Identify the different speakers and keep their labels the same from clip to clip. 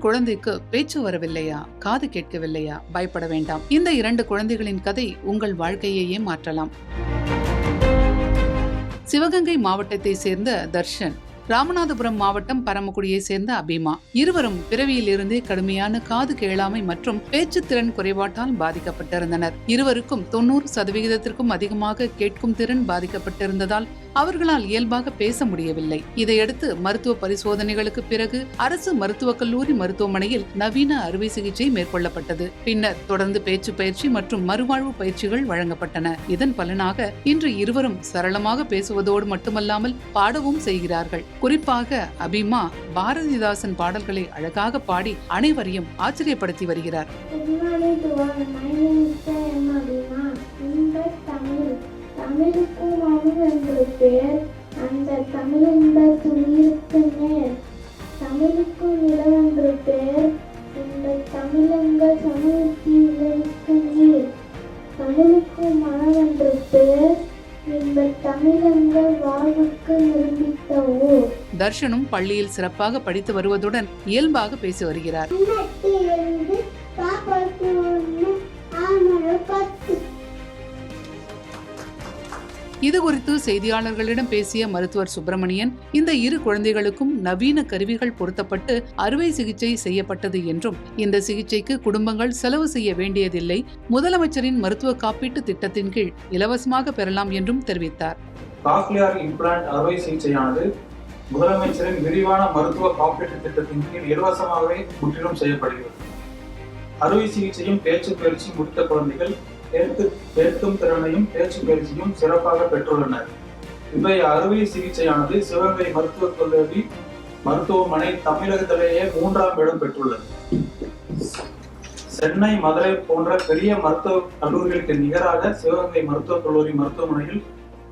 Speaker 1: குழந்தைக்கு பேச்சு வரவில்லையா, காது கேட்கவில்லையா? பயப்பட வேண்டாம். இந்த 2 குழந்தைகளின் கதை உங்கள் வாழ்க்கையையே மாற்றலாம். சிவகங்கை மாவட்டத்தை சேர்ந்த தர்ஷன், ராமநாதபுரம் மாவட்டம் பரமக்குடியை சேர்ந்த அபிமா இருவரும் பிறவியில் இருந்தே கடுமையான காது கேளாமை மற்றும் பேச்சு திறன் குறைபாட்டால் பாதிக்கப்பட்டிருந்தனர். இருவருக்கும் 90% அதிகமாக கேட்கும் திறன் பாதிக்கப்பட்டிருந்ததால் அவர்களால் இயல்பாக பேச முடியவில்லை. இதையடுத்து மருத்துவ பரிசோதனைகளுக்கு பிறகு அரசு மருத்துவக் கல்லூரி மருத்துவமனையில் நவீன அறுவை சிகிச்சை மேற்கொள்ளப்பட்டது. பின்னர் தொடர்ந்து பேச்சு பயிற்சி மற்றும் மறுவாழ்வு பயிற்சிகள் வழங்கப்பட்டன. இதன் பலனாக இன்று இருவரும் சரளமாக பேசுவதோடு மட்டுமல்லாமல் பாடவும் செய்கிறார்கள். குறிப்பாக அபிமா பாரதிதாசன் பாடல்களை அழகாக பாடி அனைவரையும் ஆச்சரியப்படுத்தி வருகிறார்.
Speaker 2: தமிழுக்கும் அமுது என்று பெயர், அந்த தமிழென்ற துளிருக்கு நேர். தமிழுக்கும் நிலவென்று பெயர், இந்த தமிழங்கள் சமூகத்திற்கு நீர். தமிழுக்கும் மனமென்று பெயர், இந்த தமிழங்கள் வாழ்வுக்கு நிரூபித்த ஊர்.
Speaker 1: தர்ஷனும் பள்ளியில் சிறப்பாக படித்து வருவதுடன் இயல்பாக பேசி வருகிறார். இது குறித்து செய்தியாளர்களிடம் பேசிய மருத்துவர் சுப்பிரமணியன், இந்த 2 குழந்தைகளுக்கும் நவீன கருவிகள் பொருத்தப்பட்டு அறுவை சிகிச்சை செய்யப்பட்டது என்றும், இந்த சிகிச்சைக்கு குடும்பங்கள் செலவு செய்ய வேண்டியதில்லை, முதலமைச்சரின் மருத்துவ காப்பீட்டு திட்டத்தின் கீழ் இலவசமாக பெறலாம் என்றும் தெரிவித்தார்.
Speaker 3: காக்லியர் இம்ப்ளான்ட் அறுவை சிகிச்சையானது முதலமைச்சரின் விரிவான மருத்துவ காப்பீட்டு திட்டத்தின் கீழ் இலவசமாகவே முற்றிலும் செய்யப்படுகிறது. அறுவை சிகிச்சையும் பேச்சு பயிற்சி முடித்த குழந்தைகள் கேட்கும் திறனையும் பேச்சு பயிற்சியும் சிறப்பாக பெற்றுள்ளனர். இவை அறுவை சிகிச்சையானது சிவகங்கை மருத்துவக் கல்லூரி மருத்துவமனை தமிழகத்திலேயே 3ஆம் இடம் பெற்றுள்ளது. சென்னை, மதுரை போன்ற பெரிய மருத்துவக் கல்லூரிகளுக்கு நிகராக சிவகங்கை மருத்துவக் கல்லூரி மருத்துவமனையில்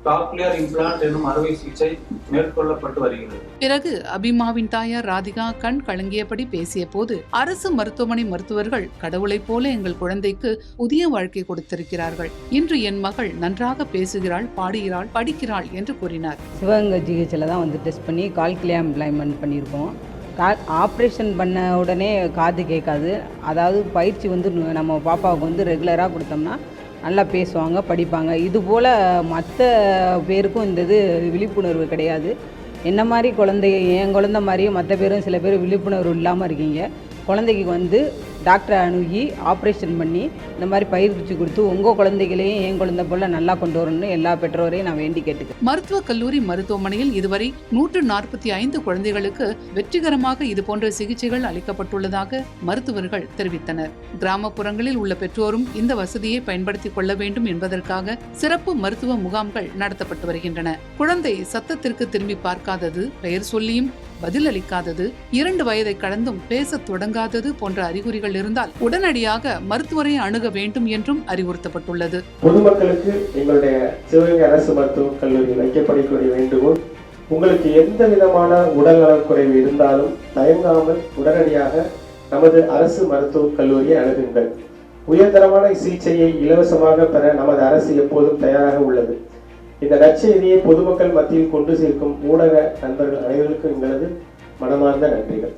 Speaker 3: காக்லியர் இம்ப்ளான்ட் எனும் அறுவை சிகிச்சை மேற்கொள்ளப்பட்டு வருகிறது.
Speaker 1: பிறகு அபிமாவின் தாயார் ராதிகா கண் கலங்கியபடி பேசிய போது, அரசு மருத்துவமனை மருத்துவர்கள் கடவுளை போல எங்கள் குழந்தைக்கு புதிய வாழ்க்கை கொடுத்திருக்கிறார்கள். இன்று என் மகள் நன்றாக பேசுகிறாள், பாடுகிறாள், படிக்கிறாள் என்று கூறினார்.
Speaker 4: சிவகங்கை ஜிஹெச்ல தான் டெஸ்ட் பண்ணி காக்லியர் இம்ப்ளான்ட் பண்ணியிருக்கோம். ஆப்ரேஷன் பண்ண உடனே காது கேட்காது. அதாவது பயிற்சி நம்ம பாப்பாவுக்கு ரெகுலராக கொடுத்தோம்னா நல்லா பேசுவாங்க, படிப்பாங்க. இதுபோல் மற்ற பேருக்கும் இந்த விழிப்புணர்வு கிடையாது. என்ன மாதிரி என் குழந்தை மாதிரியும் மற்ற பேரும் சில பேர் விழிப்புணர்வு இல்லாமல் இருக்கீங்க. குழந்தைக்கு டாக்டரை அணுகி ஆப்ரேஷன் பண்ணி இந்த மாதிரி பயிற்சி கொடுத்து உங்கள் குழந்தைகளையும் என் குழந்தை போல் நல்லா கொண்டு வரணும்னு எல்லா பெற்றோரையும் நான் வேண்டி கேட்டுக்கிறேன்.
Speaker 1: மருத்துவக் கல்லூரி மருத்துவமனையில் இதுவரை 145 குழந்தைகளுக்கு வெற்றிகரமாக இதுபோன்ற சிகிச்சைகள் அளிக்கப்பட்டுள்ளதாக மருத்துவர்கள் தெரிவித்தனர். கிராமப்புறங்களில் உள்ள பெற்றோரும் இந்த வசதியை பயன்படுத்திக் கொள்ள வேண்டும் என்பதற்காக சிறப்பு மருத்துவ முகாம்கள் நடத்தப்பட்டு வருகின்றன. குழந்தை சத்தத்திற்கு திரும்பி பார்க்காதது, பெயர் சொல்லியும் பதிலளிக்காதது, 2 வயதை கடந்தும் பேசத் தொடங்காதது போன்ற அறிகுறிகள் இருந்தால் உடனடியாக மருத்துவரை அணுக வேண்டும் என்றும் அறிவுறுத்தப்பட்டுள்ளது.
Speaker 5: பொதுமக்களுக்கு எங்களுடைய சிவகங்கை அரசு மருத்துவக் கல்லூரியில் வைக்கப்படக்கூடிய வேண்டுகோள், உங்களுக்கு எந்த விதமான உடல்நலக் குறைவு இருந்தாலும் தயங்காமல் உடனடியாக நமது அரசு மருத்துவக் கல்லூரியை அணுகுங்கள். உயர்தரமான சிகிச்சையை இலவசமாக பெற நமது அரசு எப்போதும் தயாராக உள்ளது. இந்த நற்செய்தியை பொதுமக்கள் மத்தியில் கொண்டு சேர்க்கும் ஊடக நண்பர்கள் அனைவருக்கும் எங்களது மனமார்ந்த நன்றிகள்.